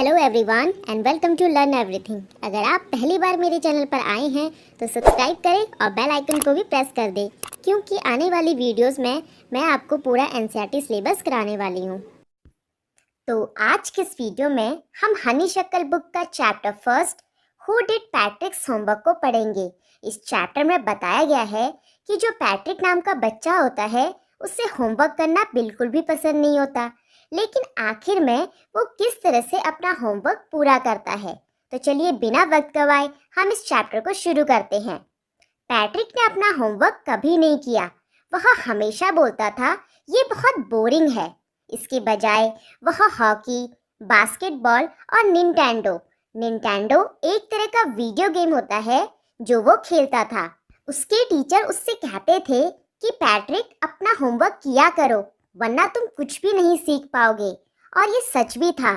Hello everyone and welcome to learn everything. अगर आप पहली बार मेरे चैनल पर आए हैं तो सब्सक्राइब करें और बेल आइकन को भी प्रेस कर दें, क्योंकि आने वाली वीडियोस में मैं आपको पूरा एनसीईआरटी सिलेबस कराने वाली हूँ। तो आज के इस वीडियो में हम हनीशक्ल बुक का chapter first who did पैट्रिक्स homework को पढ़ेंगे। इस चैप्टर में बताया गया है कि जो पैट्रिक नाम का बच्चा होता है उसे होमवर्क करना बिल्कुल भी पसंद नहीं होता, लेकिन आखिर में वो किस तरह से अपना होमवर्क पूरा करता है। तो चलिए बिना वक्त गवाए हम इस चैप्टर को शुरू करते हैं। पैट्रिक ने अपना होमवर्क कभी नहीं किया। वह हमेशा बोलता था ये बहुत बोरिंग है। इसके बजाय वह हॉकी, बास्केटबॉल और निंटेंडो एक तरह का वीडियो गेम होता है जो वो खेलता था। उसके टीचर उससे कहते थे कि पैट्रिक अपना होमवर्क किया करो वरना तुम कुछ भी नहीं सीख पाओगे, और ये सच भी था।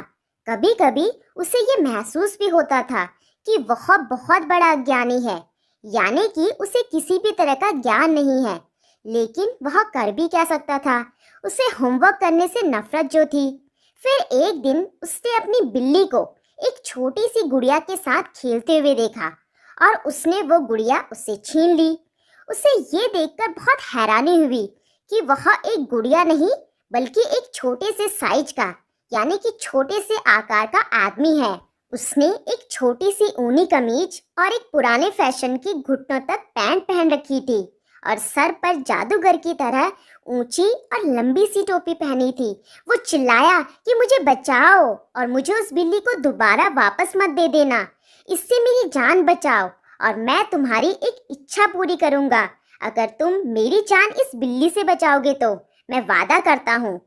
कभी कभी उसे ये महसूस भी होता था कि वह बहुत बड़ा अज्ञानी है, यानी कि उसे किसी भी तरह का ज्ञान नहीं है। लेकिन वह कर भी क्या सकता था, उसे होमवर्क करने से नफरत जो थी। फिर एक दिन उसने अपनी बिल्ली को एक छोटी सी गुड़िया के साथ खेलते हुए देखा और उसने वो गुड़िया उससे छीन ली। उसे ये देखकर बहुत हैरानी हुई कि वह एक गुड़िया नहीं बल्कि एक छोटे से साइज का यानी कि छोटे से आकार का आदमी है। उसने एक छोटी सी ऊनी कमीज और एक पुराने फैशन की घुटनों तक पैंट पहन रखी थी और सर पर जादूगर की तरह ऊंची और लंबी सी टोपी पहनी थी। वो चिल्लाया कि मुझे बचाओ और मुझे उस बिल्ली को दोबारा वापस मत दे देना। इससे मेरी जान बचाओ और मैं तुम्हारी एक इच्छा पूरी करूंगा। अगर तुम मेरी जान इस बिल्ली से बचाओगे तो मैं वादा करता हूँ।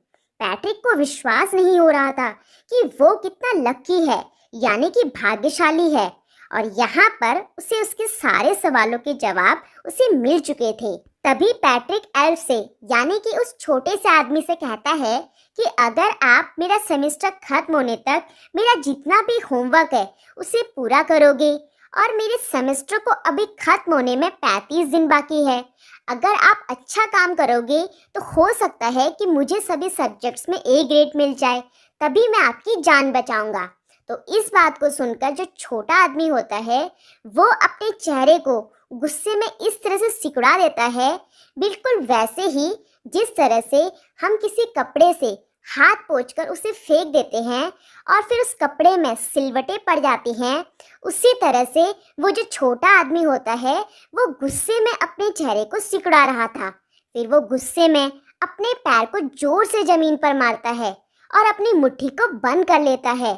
पैट्रिक को विश्वास नहीं हो रहा था कि वो कितना लकी है, यानी कि भाग्यशाली है, और यहाँ पर उसे उसके सारे सवालों के जवाब उसे मिल चुके थे। तभी पैट्रिक एल्फ से यानी कि उस छोटे से आदमी से कहता है कि अगर आप मेरा सेमेस्टर खत्म होने तक मेरा जितना भी होमवर्क है उसे पूरा करोगे, और मेरे सेमेस्टर को अभी खत्म होने में 35 दिन बाकी है, अगर आप अच्छा काम करोगे तो हो सकता है कि मुझे सभी सब्जेक्ट्स में ए ग्रेड मिल जाए, तभी मैं आपकी जान बचाऊंगा। तो इस बात को सुनकर जो छोटा आदमी होता है वो अपने चेहरे को गुस्से में इस तरह से सिकुड़ा देता है, बिल्कुल वैसे ही जिस तरह से हम किसी कपड़े से हाथ पोंछकर उसे फेंक देते हैं और फिर उस कपड़े में सिलवटें पड़ जाती हैं। उसी तरह से वो जो छोटा आदमी होता है वो गुस्से में अपने चेहरे को सिकुड़ा रहा था। फिर वो गुस्से में अपने पैर को जोर से जमीन पर मारता है और अपनी मुट्ठी को बंद कर लेता है,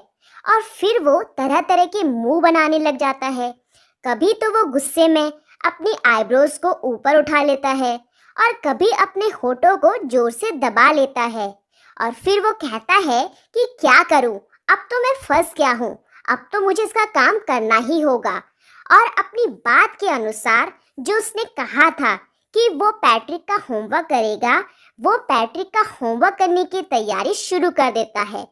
और फिर वो तरह तरह के मुंह बनाने लग जाता है। कभी तो वो गुस्से में अपनी आईब्रोज को ऊपर उठा लेता है और कभी अपने होठों को जोर से दबा लेता है, और फिर वो कहता है कि क्या करूं, अब तो मैं फंस गया हूं, अब तो मुझे इसका काम करना ही होगा। और अपनी बात के अनुसार जो उसने कहा था कि वो पैट्रिक का होमवर्क करेगा, वो पैट्रिक का होमवर्क करने की तैयारी शुरू कर देता है।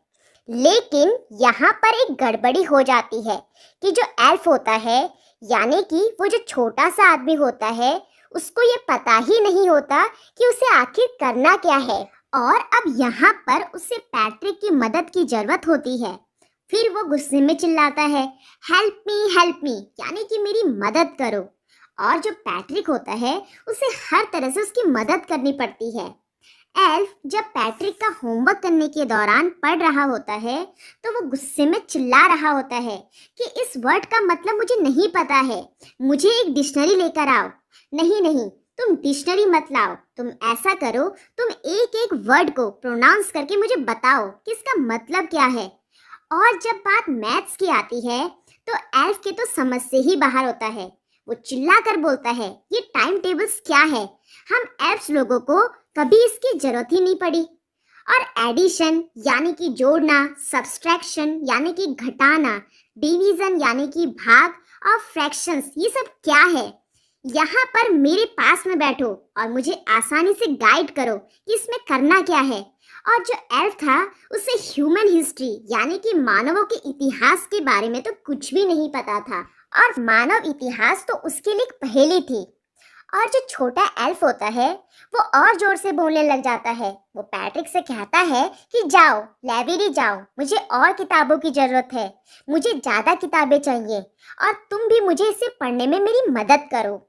लेकिन यहाँ पर एक गड़बड़ी हो जाती है कि जो एल्फ होता है यानी कि वो जो छोटा सा आदमी होता है उसको ये पता ही नहीं होता कि उसे आखिर करना क्या है, और अब यहाँ पर उसे पैट्रिक की मदद की जरूरत होती है। फिर वो गुस्से में चिल्लाता है हेल्प मी यानी कि मेरी मदद करो, और जो पैट्रिक होता है उसे हर तरह से उसकी मदद करनी पड़ती है। एल्फ जब पैट्रिक का होमवर्क करने के दौरान पढ़ रहा होता है तो वो गुस्से में चिल्ला रहा होता है कि इस वर्ड का मतलब मुझे नहीं पता है, मुझे एक डिक्शनरी लेकर आओ। नहीं, तुम डिक्शनरी मत लाओ, तुम ऐसा करो, तुम एक एक वर्ड को प्रोनाउंस करके मुझे बताओ कि इसका मतलब क्या है। और जब बात मैथ्स की आती है तो एल्फ के तो समझ से ही बाहर होता है। वो चिल्ला कर बोलता है ये टाइम टेबल्स क्या है, हम एल्फ्स लोगों को कभी इसकी जरूरत ही नहीं पड़ी। और एडिशन यानी कि जोड़ना, सब्सट्रैक्शन यानी कि घटाना, डिवीजन यानी कि भाग, और फ्रैक्शंस ये सब क्या है। यहाँ पर मेरे पास में बैठो और मुझे आसानी से गाइड करो कि इसमें करना क्या है। और जो एल्फ था उसे ह्यूमन हिस्ट्री यानी कि मानवों के इतिहास के बारे में तो कुछ भी नहीं पता था, और मानव इतिहास तो उसके लिए एक पहेली थी। और जो छोटा एल्फ होता है वो और जोर से बोलने लग जाता है। वो पैट्रिक से कहता है कि जाओ लाइब्रेरी जाओ, मुझे और किताबों की जरूरत है, मुझे ज़्यादा किताबें चाहिए और तुम भी मुझे इसे पढ़ने में मेरी मदद करो।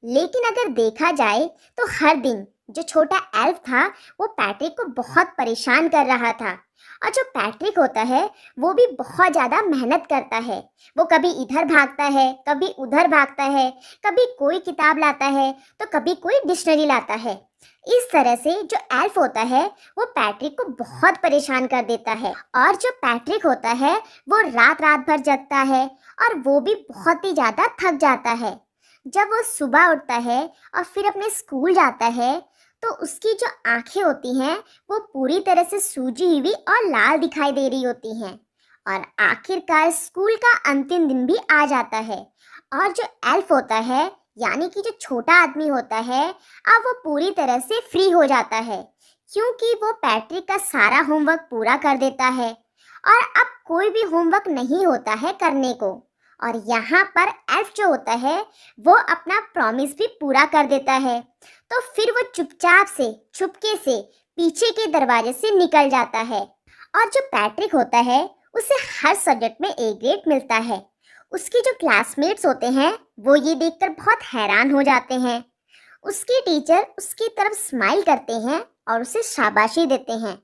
लेकिन अगर देखा जाए तो हर दिन जो छोटा एल्फ था वो पैट्रिक को बहुत परेशान कर रहा था। और जो पैट्रिक होता है वो भी बहुत ज़्यादा मेहनत करता है। वो कभी इधर भागता है, कभी उधर भागता है, कभी कोई किताब लाता है तो कभी कोई डिक्शनरी लाता है। इस तरह से जो एल्फ होता है वो पैट्रिक को बहुत परेशान कर देता है। और जो पैट्रिक होता है वो रात रात भर जगता है और वो भी बहुत ही ज़्यादा थक जाता है। जब वो सुबह उठता है और फिर अपने स्कूल जाता है तो उसकी जो आंखें होती हैं वो पूरी तरह से सूजी हुई और लाल दिखाई दे रही होती हैं। और आखिरकार स्कूल का अंतिम दिन भी आ जाता है और जो एल्फ होता है यानी कि जो छोटा आदमी होता है अब वो पूरी तरह से फ्री हो जाता है, क्योंकि वो पैट्रिक का सारा होमवर्क पूरा कर देता है और अब कोई भी होमवर्क नहीं होता है करने को। और यहाँ पर एल्फ जो होता है वो अपना प्रॉमिस भी पूरा कर देता है। तो फिर वो चुपचाप से चुपके से पीछे के दरवाजे से निकल जाता है। और जो पैट्रिक होता है उसे हर सब्जेक्ट में ए ग्रेड मिलता है। उसके जो क्लासमेट्स होते हैं वो ये देखकर बहुत हैरान हो जाते हैं। उसके टीचर उसकी तरफ स्माइल करते हैं और उसे शाबाशी देते हैं।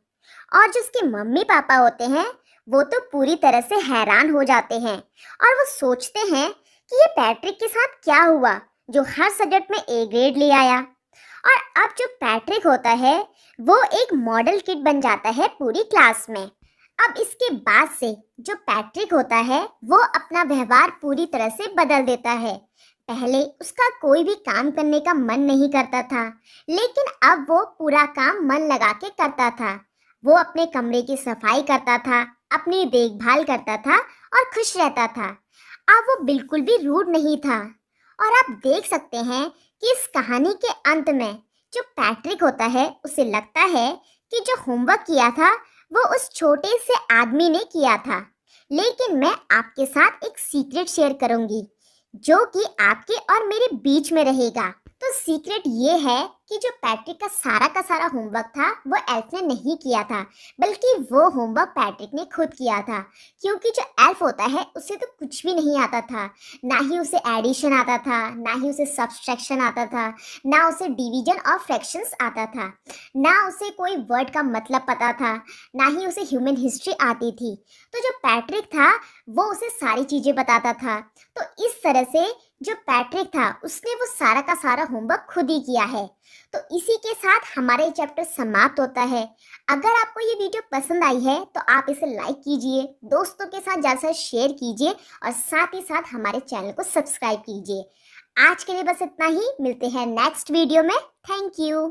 और जो उसके मम्मी पापा होते हैं वो तो पूरी तरह से हैरान हो जाते हैं और वो सोचते हैं कि ये पैट्रिक के साथ क्या हुआ जो हर सब्जेक्ट में ए ग्रेड ले आया। और अब जो पैट्रिक होता है वो एक मॉडल किड बन जाता है पूरी क्लास में। अब इसके बाद से जो पैट्रिक होता है वो अपना व्यवहार पूरी तरह से बदल देता है। पहले उसका कोई भी काम करने का मन नहीं करता था, लेकिन अब वो पूरा काम मन लगा के करता था। वो अपने कमरे की सफाई करता था, अपनी देखभाल करता था और खुश रहता था। अब वो बिल्कुल भी रूड नहीं था। और आप देख सकते हैं कि इस कहानी के अंत में जो पैट्रिक होता है उसे लगता है कि जो होमवर्क किया था वो उस छोटे से आदमी ने किया था। लेकिन मैं आपके साथ एक सीक्रेट शेयर करूंगी जो कि आपके और मेरे बीच में रहेगा। तो सीक्रेट ये है कि जो पैट्रिक का सारा होमवर्क था वो एल्फ ने नहीं किया था, बल्कि वो होमवर्क पैट्रिक ने खुद किया था। क्योंकि जो एल्फ होता है उसे तो कुछ भी नहीं आता था, ना ही उसे एडिशन आता था, ना ही उसे सब्सट्रैक्शन आता था, ना उसे डिवीजन और फ्रैक्शंस आता था, ना उसे कोई वर्ड का मतलब पता था, ना ही उसे ह्यूमन हिस्ट्री आती थी। तो जो पैट्रिक था वो उसे सारी चीज़ें बताता था। तो इस तरह से जो पैट्रिक था उसने वो सारा का सारा होमवर्क खुद ही किया है। तो इसी के साथ हमारा ये चैप्टर समाप्त होता है। अगर आपको ये वीडियो पसंद आई है तो आप इसे लाइक कीजिए, दोस्तों के साथ ज़्यादा शेयर कीजिए और साथ ही साथ हमारे चैनल को सब्सक्राइब कीजिए। आज के लिए बस इतना ही, मिलते हैं नेक्स्ट वीडियो में। Thank you.